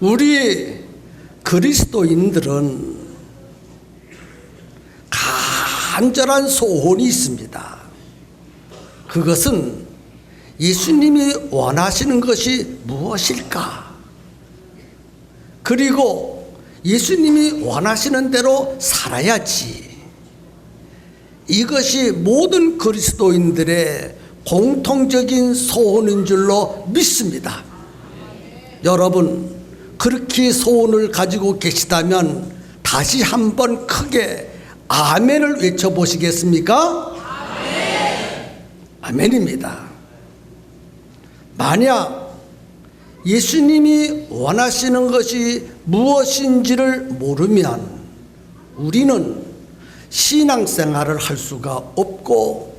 우리 그리스도인들은 간절한 소원이 있습니다. 그것은 예수님이 원하시는 것이 무엇일까? 그리고 예수님이 원하시는 대로 살아야지. 이것이 모든 그리스도인들의 공통적인 소원인 줄로 믿습니다. 여러분, 그렇게 소원을 가지고 계시다면 다시 한번 크게 아멘을 외쳐보시겠습니까? 아멘. 아멘입니다. 만약 예수님이 원하시는 것이 무엇인지를 모르면 우리는 신앙생활을 할 수가 없고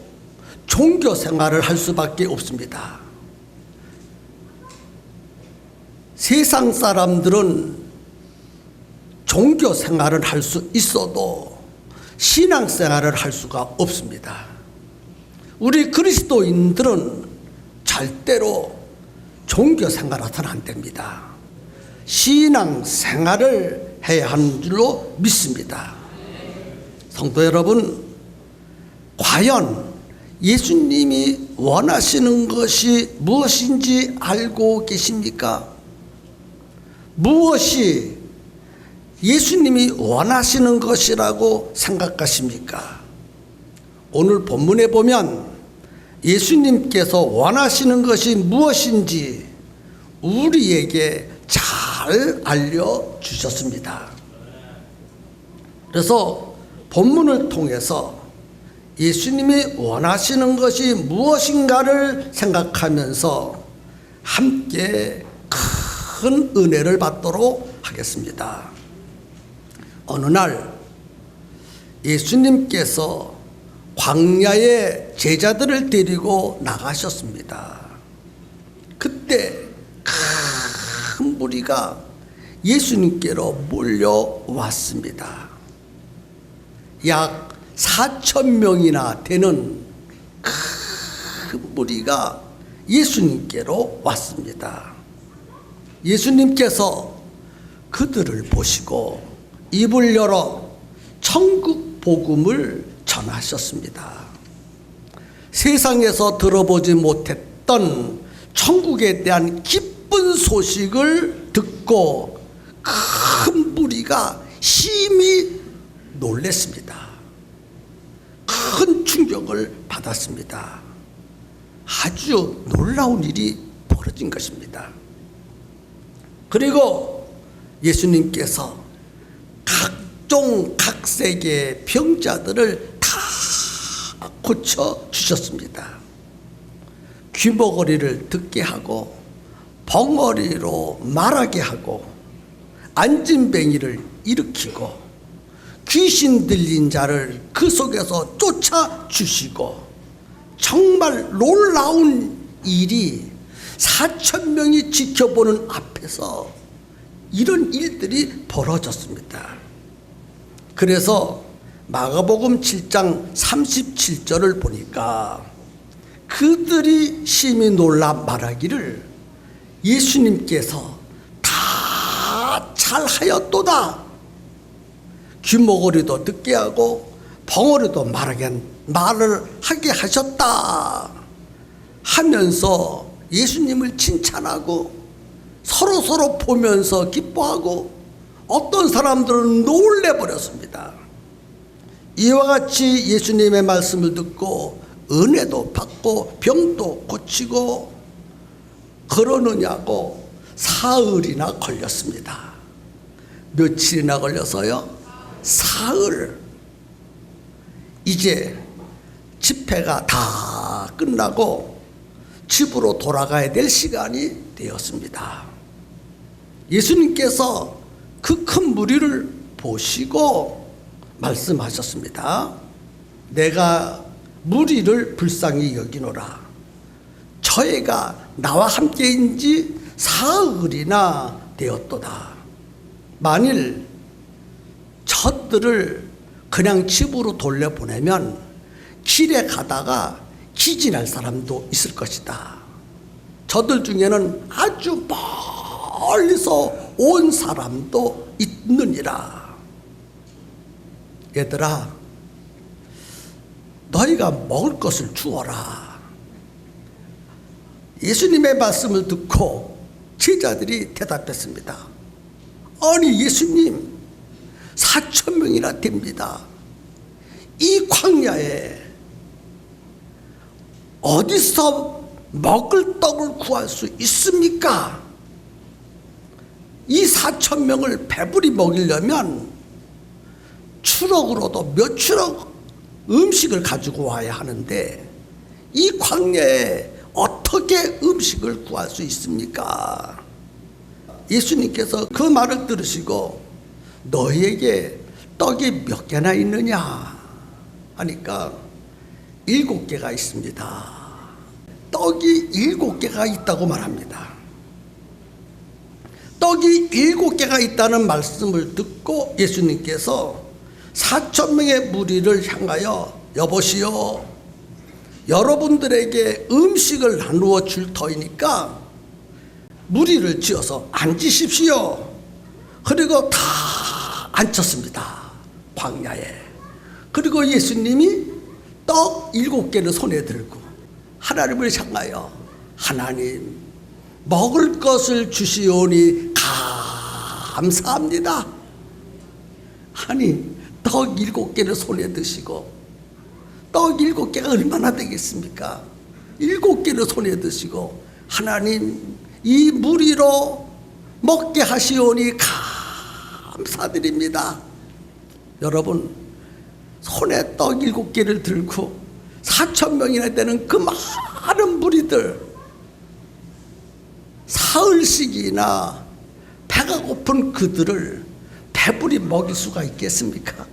종교생활을 할 수밖에 없습니다. 세상 사람들은 종교생활을 할 수 있어도 신앙생활을 할 수가 없습니다. 우리 그리스도인들은 절대로 종교생활해서는 안 됩니다. 신앙생활을 해야 하는 줄로 믿습니다. 성도 여러분, 과연 예수님이 원하시는 것이 무엇인지 알고 계십니까? 무엇이 예수님이 원하시는 것이라고 생각하십니까? 오늘 본문에 보면 예수님께서 원하시는 것이 무엇인지 우리에게 잘 알려주셨습니다. 그래서 본문을 통해서 예수님이 원하시는 것이 무엇인가를 생각하면서 함께 큰 은혜를 받도록 하겠습니다. 어느 날 예수님께서 광야에 제자들을 데리고 나가셨습니다. 그때 큰 무리가 예수님께로 몰려왔습니다. 약 4,000명이나 되는 큰 무리가 예수님께로 왔습니다. 예수님께서 그들을 보시고 입을 열어 천국 복음을 전하셨습니다. 세상에서 들어보지 못했던 천국에 대한 기쁜 소식을 듣고 큰 무리가 심히 놀랐습니다. 큰 충격을 받았습니다. 아주 놀라운 일이 벌어진 것입니다. 그리고 예수님께서 각종 각색의 병자들을 다 고쳐주셨습니다. 귀머거리를 듣게 하고 벙어리로 말하게 하고 안진뱅이를 일으키고 귀신 들린 자를 그 속에서 쫓아주시고 정말 놀라운 일이 4,000명이 지켜보는 앞에서 이런 일들이 벌어졌습니다. 그래서 마가복음 7장 37절을 보니까 그들이 심히 놀라 말하기를 예수님께서 다 잘하였도다. 귀머거리도 듣게 하고 벙어리도 말을 하게 하셨다 하면서 예수님을 칭찬하고 서로 보면서 기뻐하고 어떤 사람들은 놀래버렸습니다. 이와 같이 예수님의 말씀을 듣고 은혜도 받고 병도 고치고 그러느냐고 사흘이나 걸렸습니다. 며칠이나 걸려서요? 사흘. 이제 집회가 다 끝나고 집으로 돌아가야 될 시간이 되었습니다. 예수님께서 그 큰 무리를 보시고 말씀하셨습니다. 내가 무리를 불쌍히 여기노라. 저희가 나와 함께인 지 사흘이나 되었도다. 만일 저들을 그냥 집으로 돌려보내면 길에 가다가 기진할 사람도 있을 것이다. 저들 중에는 아주 멀리서 온 사람도 있느니라. 얘들아, 너희가 먹을 것을 주어라. 예수님의 말씀을 듣고 제자들이 대답했습니다. 아니 예수님, 4,000명이나 됩니다. 이 광야에 어디서 먹을 떡을 구할 수 있습니까? 이 4,000명을 배불리 먹이려면 추럭으로도 몇 추럭 음식을 가지고 와야 하는데 이 광야에 어떻게 음식을 구할 수 있습니까? 예수님께서 그 말을 들으시고 너희에게 떡이 몇 개나 있느냐 하니까 7개가 있습니다. 떡이 7개가 있다고 말합니다. 떡이 7개가 있다는 말씀을 듣고 예수님께서 4,000명의 무리를 향하여 여보시오, 여러분들에게 음식을 나누어 줄 터이니까 무리를 지어서 앉으십시오. 그리고 다 앉혔습니다. 광야에. 그리고 예수님이 떡 7개를 손에 들고 하나님을 향하여 하나님, 먹을 것을 주시오니 감사합니다. 아니, 떡 7개를 손에 드시고, 떡 7개가 얼마나 되겠습니까? 7개를 손에 드시고 하나님, 이 무리로 먹게 하시오니 감사드립니다. 여러분, 손에 떡 7개를 들고 4,000명이나 되는 그 많은 무리들, 사흘씩이나 배가 고픈 그들을 배불리 먹일 수가 있겠습니까?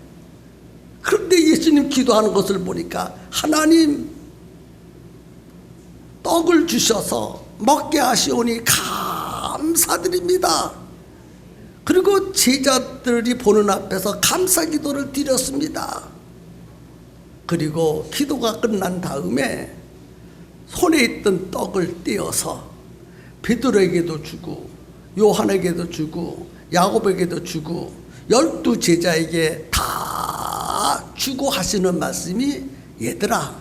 그런데 예수님 기도하는 것을 보니까 하나님, 떡을 주셔서 먹게 하시오니 감사드립니다. 그리고 제자들이 보는 앞에서 감사 기도를 드렸습니다. 그리고 기도가 끝난 다음에 손에 있던 떡을 떼어서 베드로에게도 주고 요한에게도 주고 야곱에게도 주고 12 제자에게 다 주고 하시는 말씀이, 얘들아,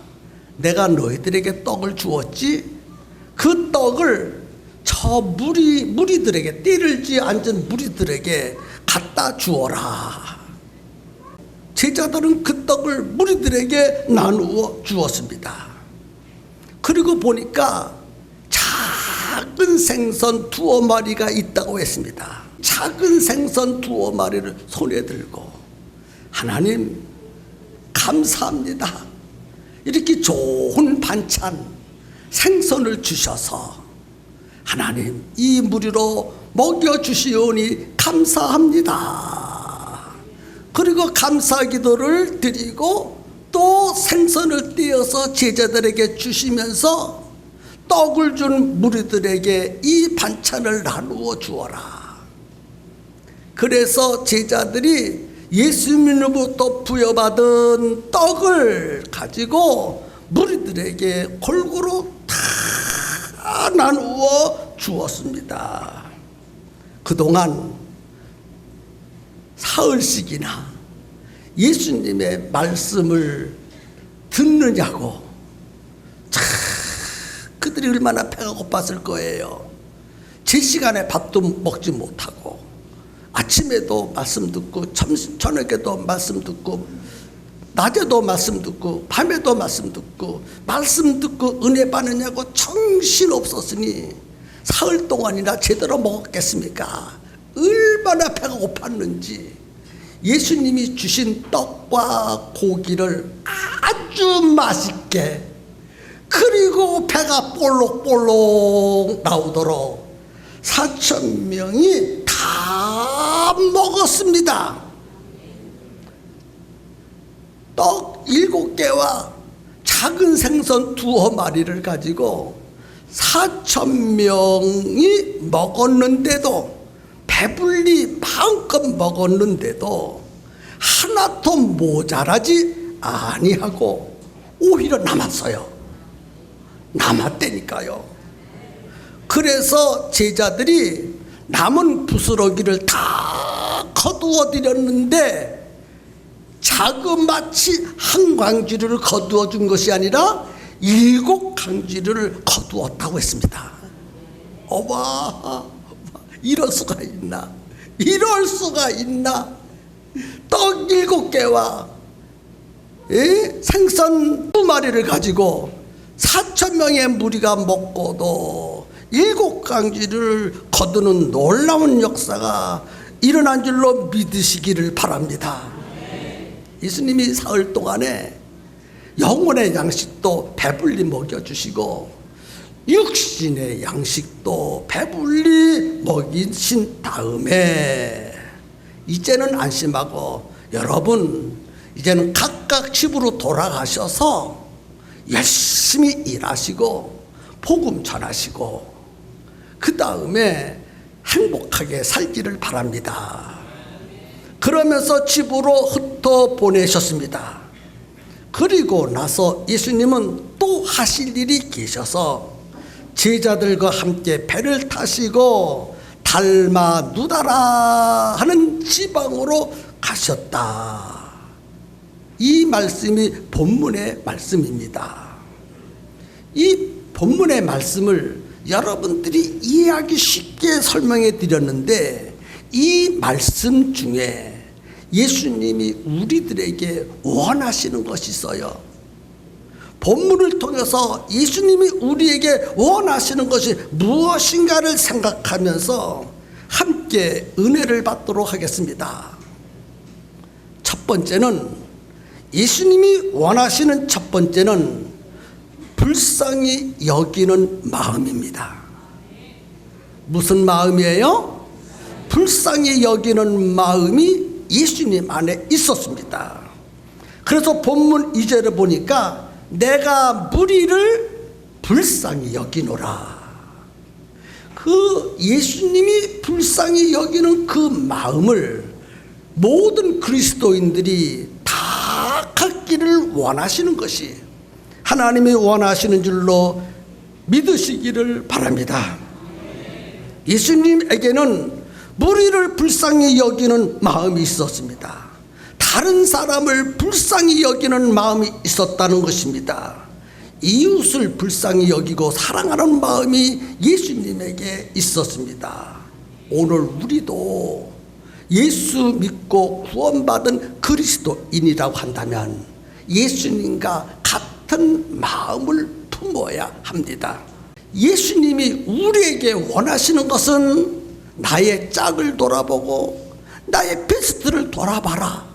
내가 너희들에게 떡을 주었지, 그 떡을 저 무리들에게, 띠를지 앉은 무리들에게 갖다 주어라. 제자들은 그 떡을 무리들에게 나누어 주었습니다. 그리고 보니까 작은 생선 2마리가 있다고 했습니다. 작은 생선 2마리를 손에 들고 하나님 감사합니다. 이렇게 좋은 반찬 생선을 주셔서 하나님, 이 무리로 먹여주시오니 감사합니다. 그리고 감사 기도를 드리고 또 생선을 떼어서 제자들에게 주시면서 떡을 준 무리들에게 이 반찬을 나누어 주어라. 그래서 제자들이 예수님으로부터 부여받은 떡을 가지고 무리들에게 골고루 다 나누어 주었습니다. 그동안 사흘씩이나 예수님의 말씀을 듣느냐고, 그들이 얼마나 배가 고팠을 거예요. 제 시간에 밥도 먹지 못하고 아침에도 말씀 듣고 저녁에도 말씀 듣고 낮에도 말씀 듣고 밤에도 말씀 듣고 은혜 받느냐고 정신 없었으니 사흘 동안이나 제대로 먹었겠습니까? 얼마나 배가 고팠는지 예수님이 주신 떡과 고기를 아주 맛있게, 그리고 배가 볼록볼록 나오도록 4,000명이 다 먹었습니다. 떡 7개와 작은 생선 2마리를 가지고 4,000명이 먹었는데도, 배불리 마음껏 먹었는데도 하나도 모자라지 아니하고 오히려 남았어요. 남았다니까요. 그래서 제자들이 남은 부스러기를 다 거두어 드렸는데 자그마치 한 광주리를 거두어 준 것이 아니라 7광주리를 거두었다고 했습니다. 어마, 이럴 수가 있나? 이럴 수가 있나? 떡 7개와 생선 2마리를 가지고 4,000명의 무리가 먹고도 7광주리를 거두는 놀라운 역사가 일어난 줄로 믿으시기를 바랍니다. 예수님이 사흘 동안에 영혼의 양식도 배불리 먹여주시고 육신의 양식도 배불리 먹이신 다음에 이제는 안심하고 여러분 이제는 각각 집으로 돌아가셔서 열심히 일하시고 복음 전하시고 그 다음에 행복하게 살기를 바랍니다. 그러면서 집으로 흩어 보내셨습니다. 그리고 나서 예수님은 또 하실 일이 계셔서 제자들과 함께 배를 타시고 달마 누다라 하는 지방으로 가셨다. 이 말씀이 본문의 말씀입니다. 이 본문의 말씀을 여러분들이 이해하기 쉽게 설명해 드렸는데 이 말씀 중에 예수님이 우리들에게 원하시는 것이 있어요. 본문을 통해서 예수님이 우리에게 원하시는 것이 무엇인가를 생각하면서 함께 은혜를 받도록 하겠습니다. 첫 번째는 예수님이 원하시는 첫 번째는 불쌍히 여기는 마음입니다. 무슨 마음이에요? 불쌍히 여기는 마음이 예수님 안에 있었습니다. 그래서 본문 2절을 보니까 내가 무리를 불쌍히 여기노라. 그 예수님이 불쌍히 여기는 그 마음을 모든 그리스도인들이 다 갖기를 원하시는 것이 하나님이 원하시는 줄로 믿으시기를 바랍니다. 예수님에게는 무리를 불쌍히 여기는 마음이 있었습니다. 다른 사람을 불쌍히 여기는 마음이 있었다는 것입니다. 이웃을 불쌍히 여기고 사랑하는 마음이 예수님에게 있었습니다. 오늘 우리도 예수 믿고 구원받은 그리스도인이라고 한다면 예수님과 같은 마음을 품어야 합니다. 예수님이 우리에게 원하시는 것은 나의 짝을 돌아보고 나의 베스트를 돌아봐라.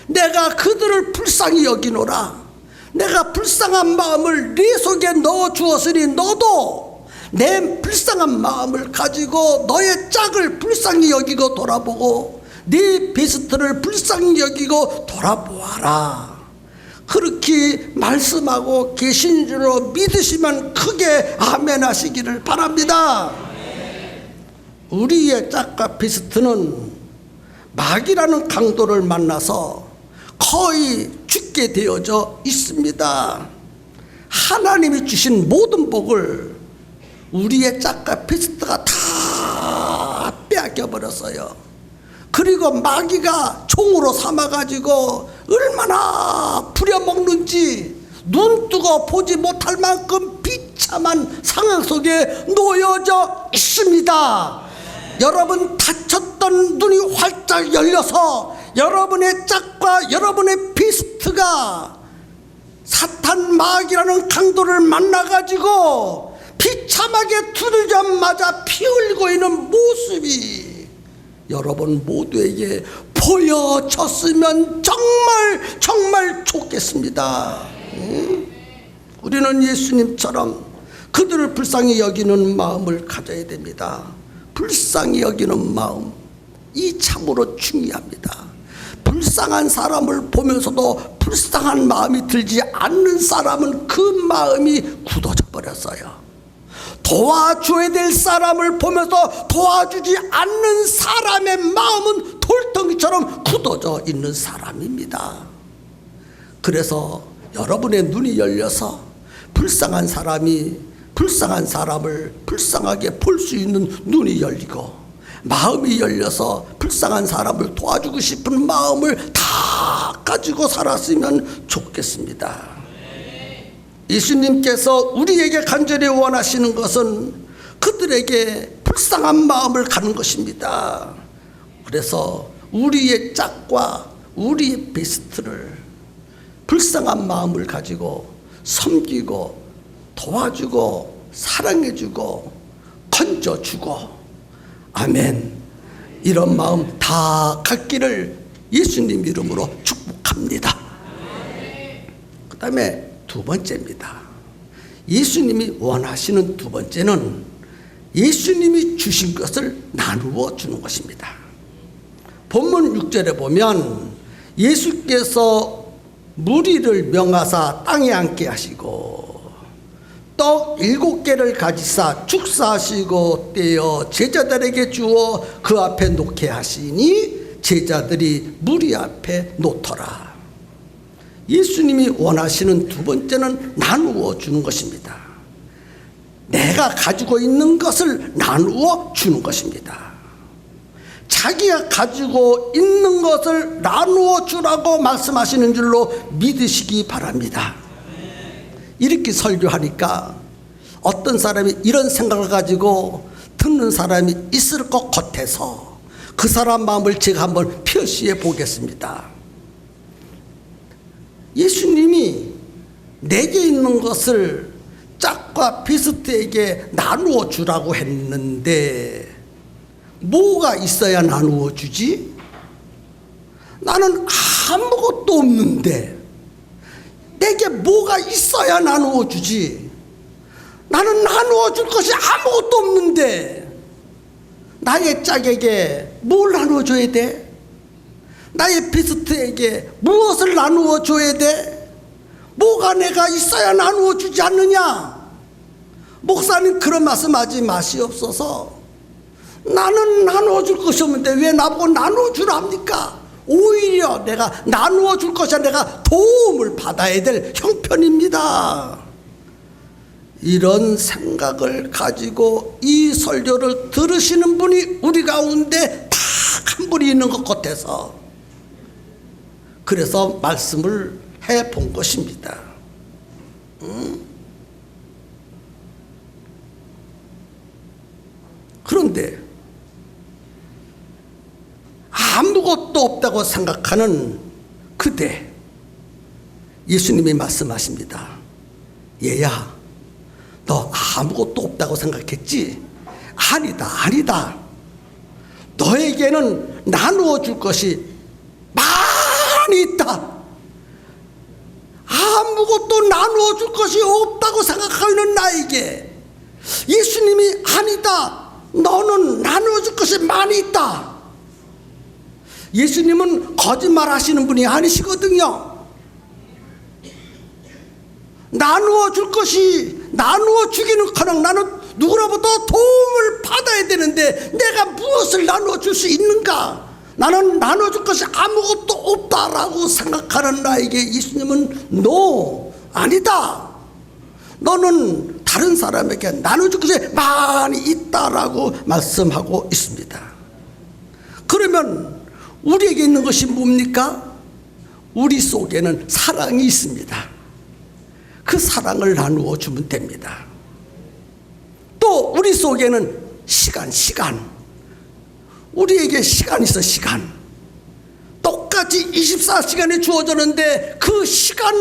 내가 그들을 불쌍히 여기노라. 내가 불쌍한 마음을 네 속에 넣어 주었으니 너도 내 불쌍한 마음을 가지고 너의 짝을 불쌍히 여기고 돌아보고 네 베스트를 불쌍히 여기고 돌아보아라. 그렇게 말씀하고 계신 줄로 믿으시면 크게 아멘 하시기를 바랍니다. 우리의 짝과 베스트는 마귀라는 강도를 만나서 거의 죽게 되어져 있습니다. 하나님이 주신 모든 복을 우리의 짝과 베스트가 다 빼앗겨 버렸어요. 그리고 마귀가 총으로 삼아가지고 얼마나 부려먹는지 눈뜨고 보지 못할 만큼 비참한 상황 속에 놓여져 있습니다. 여러분 닫혔던 눈이 활짝 열려서 여러분의 짝과 여러분의 베스트가 사탄 마귀라는 강도를 만나가지고 비참하게 두들자마자 피 흘리고 있는 모습이 여러분 모두에게 보여졌으면 정말 좋겠습니다. 우리는 예수님처럼 그들을 불쌍히 여기는 마음을 가져야 됩니다. 불쌍히 여기는 마음, 이 참으로 중요합니다. 불쌍한 사람을 보면서도 불쌍한 마음이 들지 않는 사람은 그 마음이 굳어져 버렸어요. 도와줘야 될 사람을 보면서 도와주지 않는 사람의 마음은 돌덩이처럼 굳어져 있는 사람입니다. 그래서 여러분의 눈이 열려서 불쌍한 사람이 불쌍한 사람을 불쌍하게 볼 수 있는 눈이 열리고 마음이 열려서 불쌍한 사람을 도와주고 싶은 마음을 다 가지고 살았으면 좋겠습니다. 예수님께서 우리에게 간절히 원하시는 것은 그들에게 불쌍한 마음을 가는 것입니다. 그래서 우리의 짝과 우리의 베스트를 불쌍한 마음을 가지고 섬기고 도와주고 사랑해주고 건져주고, 아멘, 이런 마음 다 갖기를 예수님 이름으로 축복합니다. 그 다음에 두 번째입니다. 예수님이 원하시는 두 번째는 예수님이 주신 것을 나누어 주는 것입니다. 본문 6절에 보면 예수께서 무리를 명하사 땅에 앉게 하시고 떡 7개를 가지사 축사하시고 떼어 제자들에게 주어 그 앞에 놓게 하시니 제자들이 무리 앞에 놓더라. 예수님이 원하시는 두 번째는 나누어 주는 것입니다. 내가 가지고 있는 것을 나누어 주는 것입니다. 자기가 가지고 있는 것을 나누어 주라고 말씀하시는 줄로 믿으시기 바랍니다. 이렇게 설교하니까 어떤 사람이 이런 생각을 가지고 듣는 사람이 있을 것 같아서 그 사람 마음을 제가 한번 표시해 보겠습니다. 예수님이 내게 있는 것을 짝과 비스트에게 나누어 주라고 했는데 뭐가 있어야 나누어 주지? 나는 아무것도 없는데 내게 뭐가 있어야 나누어 주지? 나는 나누어 줄 것이 아무것도 없는데 나의 짝에게 뭘 나누어 줘야 돼? 나의 비스트에게 무엇을 나누어 줘야 돼? 뭐가 내가 있어야 나누어 주지 않느냐? 목사님 그런 말씀하지 마시옵소서. 나는 나누어 줄 것이 없는데 왜 나보고 나누어 주랍니까? 오히려 내가 나누어 줄 것이 아니라 내가 도움을 받아야 될 형편입니다. 이런 생각을 가지고 이 설교를 들으시는 분이 우리 가운데 딱 한 분이 있는 것 같아서 그래서 말씀을 해본 것입니다. 그런데 아무것도 없다고 생각하는 그대, 예수님이 말씀하십니다. 얘야, 너 아무것도 없다고 생각했지? 아니다. 너에게는 나누어 줄 것이 많이 있다. 아무것도 나누어 줄 것이 없다고 생각하는 나에게 예수님이 아니다, 너는 나누어 줄 것이 많이 있다. 예수님은 거짓말 하시는 분이 아니시거든요. 나누어 줄 것이, 나누어 주기는커녕 나는 누구로부터 도움을 받아야 되는데 내가 무엇을 나누어 줄 수 있는가? 나는 나누어 줄 것이 아무것도 없다라고 생각하는 나에게 예수님은 no, 아니다. 너는 다른 사람에게 나누어 줄 것이 많이 있다라고 말씀하고 있습니다. 그러면 우리에게 있는 것이 뭡니까? 우리 속에는 사랑이 있습니다. 그 사랑을 나누어 주면 됩니다. 또 우리 속에는 시간, 우리에게 시간이 있어. 시간 똑같이 24시간이 주어졌는데 그 시간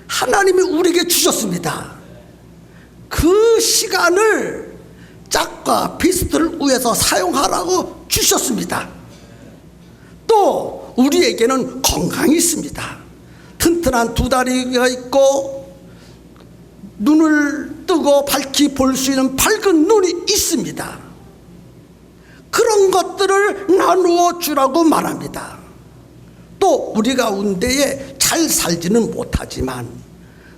하나님이 우리에게 주셨습니다. 그 시간을 짝과 비스트를 위해서 사용하라고 주셨습니다. 또 우리에게는 건강이 있습니다. 튼튼한 두 다리가 있고 눈을 뜨고 밝히 볼 수 있는 밝은 눈이 있습니다. 그런 것들을 나누어 주라고 말합니다. 또 우리 가운데에 잘 살지는 못하지만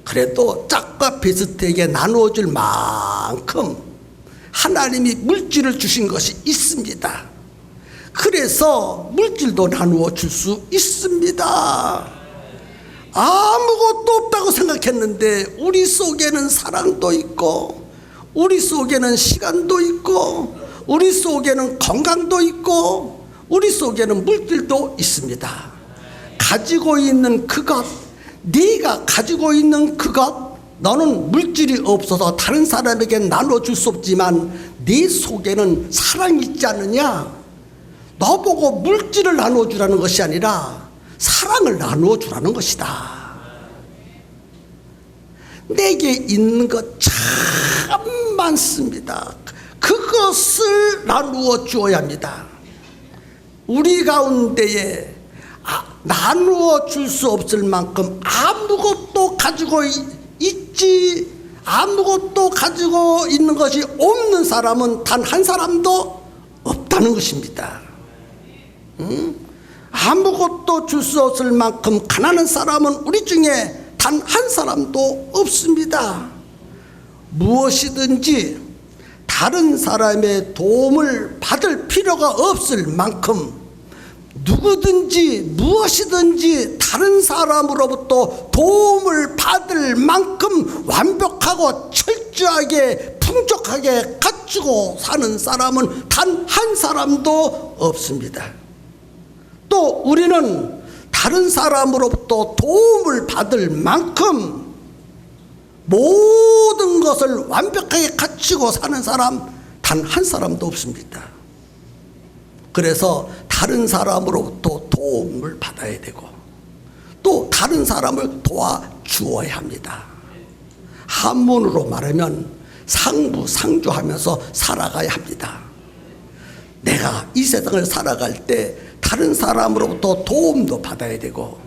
그래도 짝과 비스트에게 나누어 줄 만큼 하나님이 물질을 주신 것이 있습니다. 그래서 물질도 나누어 줄 수 있습니다. 아무것도 없다고 생각했는데 우리 속에는 사랑도 있고 우리 속에는 시간도 있고 우리 속에는 건강도 있고 우리 속에는 물질도 있습니다. 가지고 있는 그것, 네가 가지고 있는 그것, 너는 물질이 없어서 다른 사람에게 나눠줄 수 없지만 네 속에는 사랑이 있지 않느냐? 너보고 물질을 나눠주라는 것이 아니라 사랑을 나누어주라는 것이다. 내게 있는 것 참 많습니다. 그것을 나누어 주어야 합니다. 우리 가운데에 나누어 줄 수 없을 만큼 아무것도 가지고 있지, 아무것도 가지고 있는 것이 없는 사람은 단 한 사람도 없다는 것입니다. 아무것도 줄 수 없을 만큼 가난한 사람은 우리 중에 단 한 사람도 없습니다. 무엇이든지 다른 사람의 도움을 받을 필요가 없을 만큼 누구든지 무엇이든지 다른 사람으로부터 도움을 받을 만큼 완벽하고 철저하게 풍족하게 갖추고 사는 사람은 단 한 사람도 없습니다. 또 우리는 다른 사람으로부터 도움을 받을 만큼 모든 것을 완벽하게 갖추고 사는 사람 단 한 사람도 없습니다. 그래서 다른 사람으로부터 도움을 받아야 되고 또 다른 사람을 도와주어야 합니다. 한문으로 말하면 상부상조하면서 살아가야 합니다. 내가 이 세상을 살아갈 때 다른 사람으로부터 도움도 받아야 되고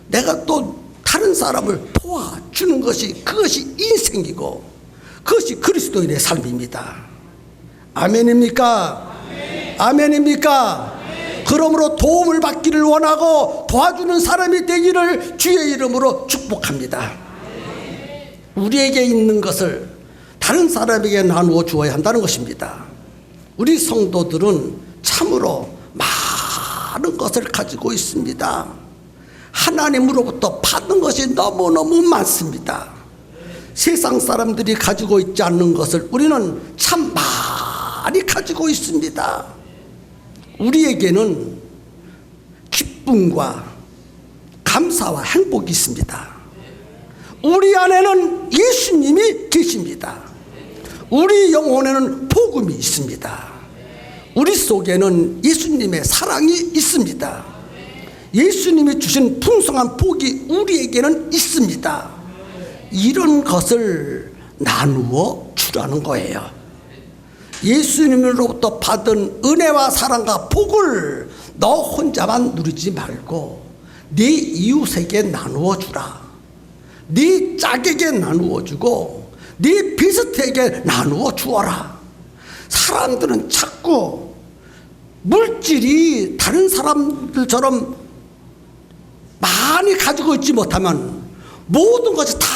내가 또 다른 사람을 도와주는 것이 그것이 인생이고 그것이 그리스도인의 삶입니다. 아멘입니까? 아멘입니까? 그러므로 도움을 받기를 원하고 도와주는 사람이 되기를 주의 이름으로 축복합니다. 우리에게 있는 것을 다른 사람에게 나누어 주어야 한다는 것입니다. 우리 성도들은 참으로 많은 것을 가지고 있습니다. 하나님으로부터 받은 것이 너무너무 많습니다. 세상 사람들이 가지고 있지 않는 것을 우리는 참 많이 가지고 있습니다. 우리에게는 기쁨과 감사와 행복이 있습니다. 우리 안에는 예수님이 계십니다. 우리 영혼에는 복음이 있습니다. 우리 속에는 예수님의 사랑이 있습니다. 예수님이 주신 풍성한 복이 우리에게는 있습니다. 이런 것을 나누어 주라는 거예요. 예수님으로부터 받은 은혜와 사랑과 복을 너 혼자만 누리지 말고 네 이웃에게 나누어 주라. 네 짝에게 나누어 주고 네 비슷에게 나누어 주어라. 사람들은 자꾸 물질이 다른 사람들처럼 많이 가지고 있지 못하면 모든 것이 다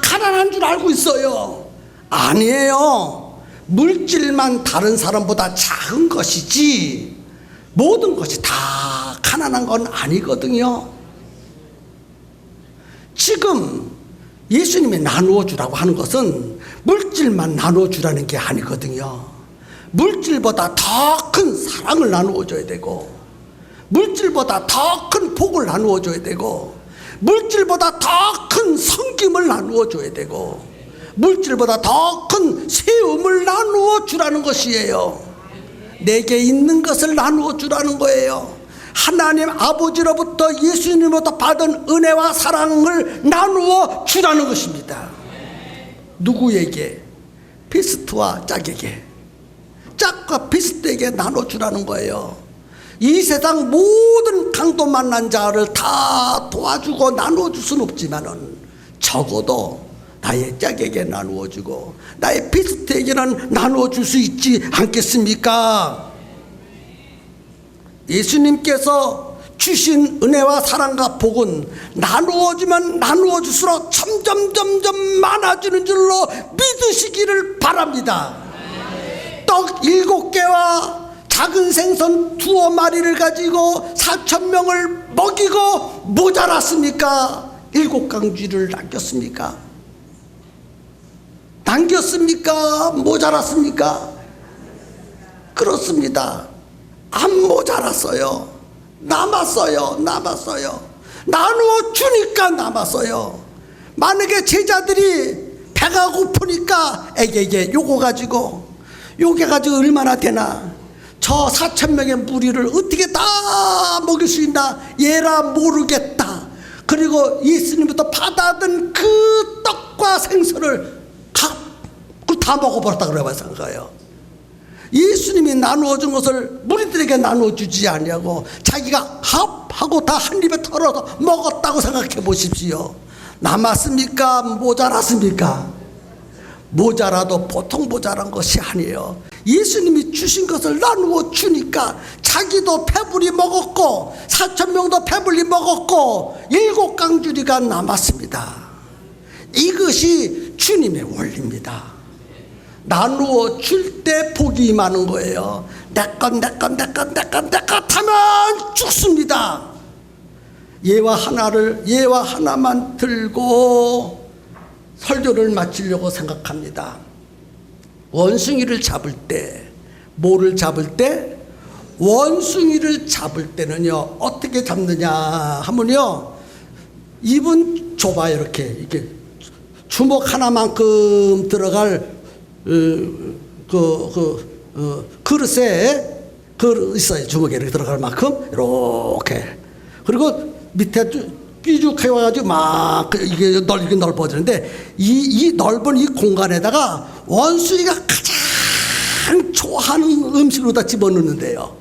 가난한 줄 알고 있어요. 아니에요. 물질만 다른 사람보다 작은 것이지 모든 것이 다 가난한 건 아니거든요. 지금 예수님이 나누어 주라고 하는 것은 물질만 나누어 주라는 게 아니거든요. 물질보다 더 큰 사랑을 나누어 줘야 되고 물질보다 더 큰 복을 나누어 줘야 되고 물질보다 더 큰 섬김을 나누어 줘야 되고 물질보다 더 큰 세움을 나누어 주라는 것이에요. 내게 있는 것을 나누어 주라는 거예요. 하나님 아버지로부터 예수님으로부터 받은 은혜와 사랑을 나누어 주라는 것입니다. 누구에게? 비스트와 짝에게, 짝과 비스트에게 나눠주라는 거예요. 이 세상 모든 강도 만난 자를 다 도와주고 나누어줄 수는 없지만은 적어도 나의 짝에게 나누어주고 나의 비스트에게는 나누어줄 수 있지 않겠습니까? 예수님께서 주신 은혜와 사랑과 복은 나누어주면 나누어줄수록 점점 많아지는 줄로 믿으시기를 바랍니다. 떡 7개와 작은 생선 2마리를 가지고 4,000명을 먹이고 모자랐습니까? 7강쥐를 남겼습니까? 남겼습니까? 모자랐습니까? 그렇습니다. 안 모자랐어요. 남았어요. 나누어 주니까 남았어요. 만약에 제자들이 배가 고프니까 에게게 요거 가지고 얼마나 되나, 저 4,000명의 무리를 어떻게 다 먹일 수 있나, 얘라 모르겠다. 그리고 예수님부터 받아든 그 떡과 생선을 다 먹어버렸다 그래야 생각해요. 예수님이 나누어준 것을 무리들에게 나누어주지 않냐고, 자기가 합하고 다 한 입에 털어서 먹었다고 생각해 보십시오. 남았습니까? 모자랐습니까? 모자라도 보통 모자란 것이 아니에요. 예수님이 주신 것을 나누어 주니까 자기도 배불리 먹었고 4,000명도 배불리 먹었고 7강주리가 남았습니다. 이것이 주님의 원리입니다. 나누어 줄 때 복이 임하는 거예요. 내 것 하면 죽습니다. 예와 하나만 들고 설교를 마치려고 생각합니다. 원숭이를 잡을 때, 뭐를 잡을 때? 원숭이를 잡을 때는요, 어떻게 잡느냐 하면요, 입은 좁아요. 이렇게 주먹 하나만큼 들어갈 그릇에 있어요. 주먹에 이렇게 들어갈 만큼 이렇게. 그리고 밑에 삐죽해 와가지고 막 이게 넓어지는데, 이 넓은 이 공간에다가 원숭이가 가장 좋아하는 음식으로 다 집어넣는데요.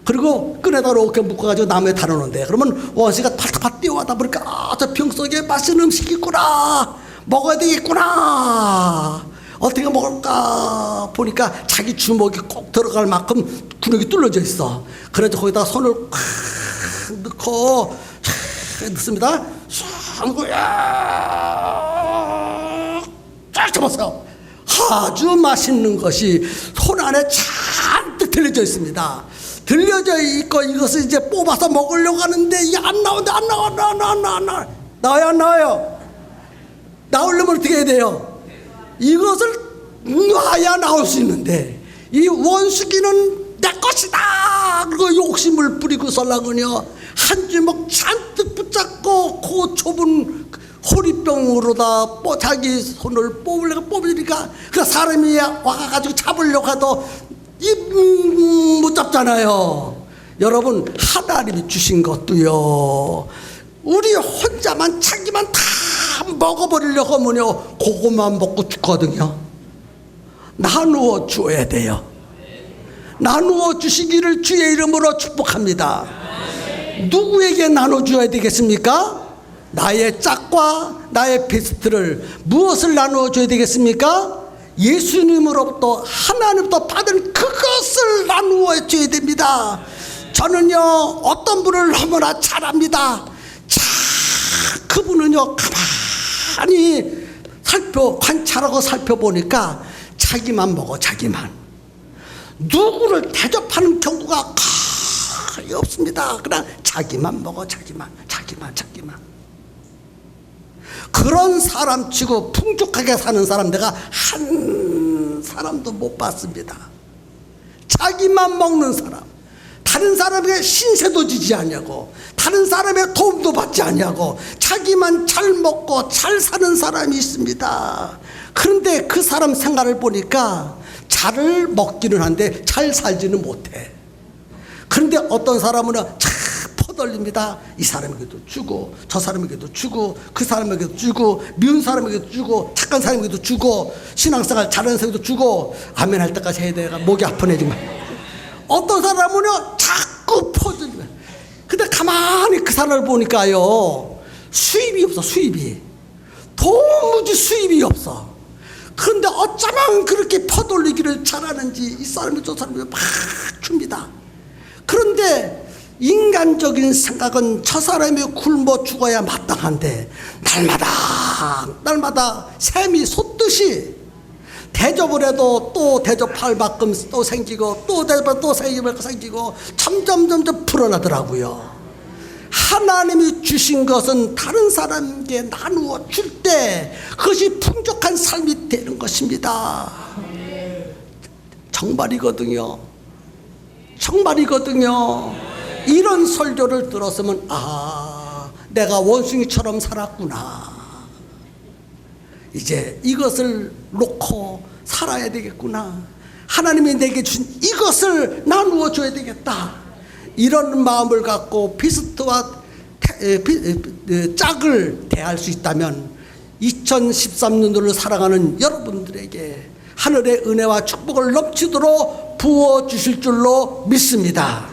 그리고 끈에다 이렇게 묶어가지고 나무에 달아놓는데, 그러면 원숭이가 탁탁 뛰어와다 보니까 저 병 속에 맛있는 음식이 있구나, 먹어야 되겠구나, 어떻게 먹을까 보니까 자기 주먹이 꼭 들어갈 만큼 근육이 뚫려져 있어. 그래서 거기다 손을 넣고 넣습니다. 쫙 잡았어요. 아주 맛있는 것이 손 안에 잔뜩 들려져 있습니다. 들려져 있고 이것을 이제 뽑아서 먹으려고 하는데 이게 안 나온다. 나와요, 안 나와요? 나오려면 어떻게 해야 돼요? 이것을 놔야 나올 수 있는데, 이 원숭이는 내 것이다 그리고 욕심을 부리고 설라군요, 한 주먹 잔뜩 붙잡고 그 좁은 호리병으로다 자기 손을 뽑으니까 그 사람이 와가지고 잡으려고 해도 못 잡잖아요. 여러분, 하나님이 주신 것도요, 우리 혼자만 자기만 다 먹어버리려고 하면요, 그것만 먹고 죽거든요. 나누어 줘야 돼요. 나누어 주시기를 주의 이름으로 축복합니다. 누구에게 나눠줘야 되겠습니까? 나의 짝과 나의 베스트를 무엇을 나누어줘야 되겠습니까? 예수님으로부터, 하나님부터 받은 그것을 나누어줘야 됩니다. 저는요, 어떤 분을 너무나 잘 압니다. 그분은요, 가만히 관찰하고 살펴보니까 자기만 먹어, 자기만. 누구를 대접하는 경우가 거의 없습니다. 그냥 자기만 먹어, 자기만. 그런 사람 치고 풍족하게 사는 사람 내가 한 사람도 못 봤습니다. 자기만 먹는 사람, 다른 사람에게 신세도 지지 않냐고, 다른 사람의 도움도 받지 않냐고, 자기만 잘 먹고 잘 사는 사람이 있습니다. 그런데 그 사람 생활을 보니까 잘 먹기는 한데 잘 살지는 못해. 그런데 어떤 사람은 참 퍼돌립니다. 이 사람에게도 주고 저 사람에게도 주고 그 사람에게도 주고 미운 사람에게도 주고 착한 사람에게도 주고 신앙생활 잘하는 사람에게도 주고 아멘 할 때까지 해야 돼. 목이 아프네 정말. 어떤 사람은요 자꾸 퍼돌립니다. 근데 가만히 그 사람을 보니까요, 수입이 없어. 도무지 수입이 없어. 그런데 어쩌면 그렇게 퍼돌리기를 잘하는지 이 사람이 저 사람이 막 줍니다. 그런데 인간적인 생각은 저 사람이 굶어 죽어야 마땅한데, 날마다 샘이 솟듯이 대접을 해도 또 대접할 만큼 또 생기고 또 대접을 또 생기고 점점 불어나더라고요. 하나님이 주신 것은 다른 사람에게 나누어 줄 때 그것이 풍족한 삶이 되는 것입니다. 정말이거든요. 정말이거든요. 이런 설교를 들었으면 내가 원숭이처럼 살았구나. 이제 이것을 놓고 살아야 되겠구나. 하나님이 내게 주신 이것을 나누어 줘야 되겠다. 이런 마음을 갖고 비스트와 짝을 대할 수 있다면 2013년도를 살아가는 여러분들에게 하늘의 은혜와 축복을 넘치도록 부어주실 줄로 믿습니다.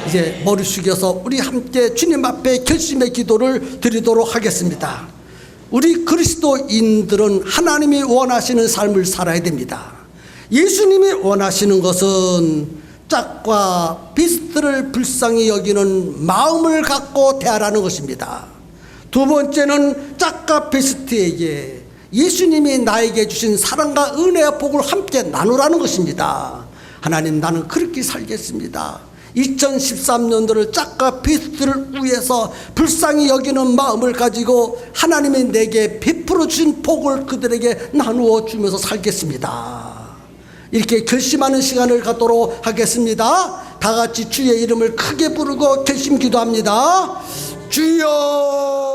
이제 머리 숙여서 우리 함께 주님 앞에 결심의 기도를 드리도록 하겠습니다. 우리 그리스도인들은 하나님이 원하시는 삶을 살아야 됩니다. 예수님이 원하시는 것은 짝과 비스트를 불쌍히 여기는 마음을 갖고 대하라는 것입니다. 두 번째는 짝과 비스트에게 예수님이 나에게 주신 사랑과 은혜와 복을 함께 나누라는 것입니다. 하나님, 나는 그렇게 살겠습니다. 2013년도를 짝과 비스트를 위해서 불쌍히 여기는 마음을 가지고 하나님이 내게 베풀어 주신 복을 그들에게 나누어 주면서 살겠습니다. 이렇게 결심하는 시간을 갖도록 하겠습니다. 다 같이 주의 이름을 크게 부르고 결심 기도합니다. 주여.